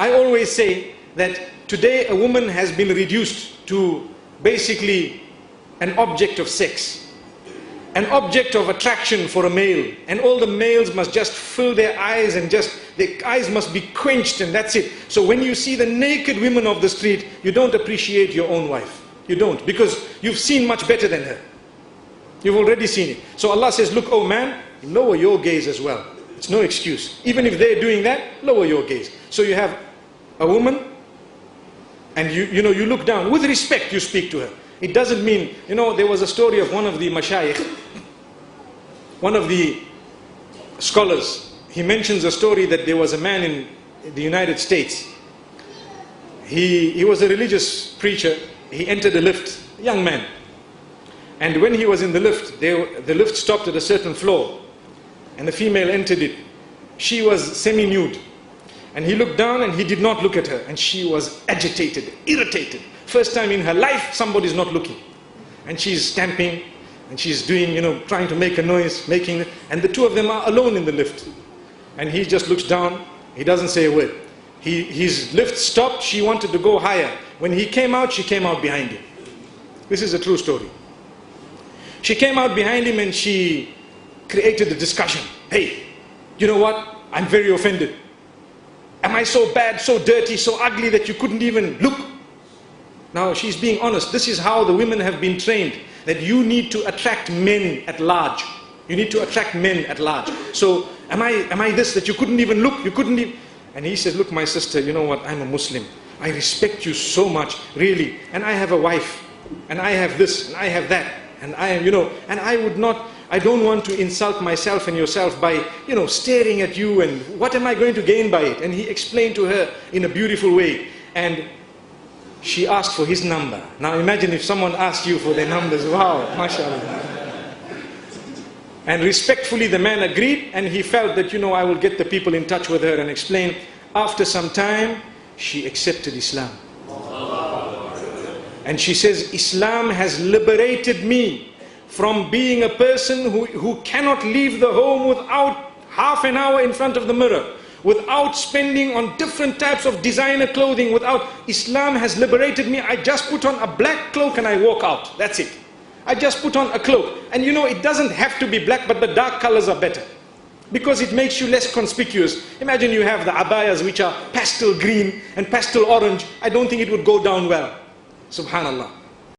I always say that today a woman has been reduced to basically an object of sex, an object of attraction for a male, and all the males must just fill their eyes and just, their eyes must be quenched, and that's it. So when you see the naked women of the street, you don't appreciate your own wife. You don't, because you've seen much better than her. You've already seen it. So Allah says, look, oh man, lower your gaze as well. It's no excuse. Even if they're doing that, lower your gaze. So you have a woman, and you look down. With respect, you speak to her. It doesn't mean, there was a story of one of the mashayikh, one of the scholars. He mentions a story that there was a man in the United States. He was a religious preacher. He entered a lift, a young man. And when he was in the lift, the lift stopped at a certain floor. And the female entered it. She was semi-nude. And he looked down and he did not look at her. And she was agitated, irritated. First time in her life, somebody's not looking. And she's stamping, and she's doing, trying to make a noise, and the two of them are alone in the lift. And he just looks down, he doesn't say a word. His lift stopped, she wanted to go higher. When he came out, she came out behind him. This is a true story. She came out behind him and she created a discussion. Hey, you know what? I'm very offended. Am I so bad, so dirty, so ugly that you couldn't even look? Now she's being honest. This is how the women have been trained, that you need to attract men at large. You need to attract men at large. So am I this, that you couldn't even look? You couldn't even... And he says, look my sister, you know what? I'm a Muslim. I respect you so much, really. And I have a wife. And I have this, and I have that. And I am, and I don't want to insult myself and yourself by, staring at you, and what am I going to gain by it? And he explained to her in a beautiful way. And she asked for his number. Now imagine if someone asked you for their numbers. Wow, mashallah. And respectfully the man agreed, and he felt that, I will get the people in touch with her and explain. After some time, she accepted Islam. And she says, Islam has liberated me from being a person who cannot leave the home without half an hour in front of the mirror, without spending on different types of designer clothing, Islam has liberated me. I just put on a black cloak and I walk out. That's it. I just put on a cloak. And it doesn't have to be black, but the dark colors are better, because it makes you less conspicuous. Imagine you have the abayas which are pastel green and pastel orange. I don't think it would go down well. Subhanallah.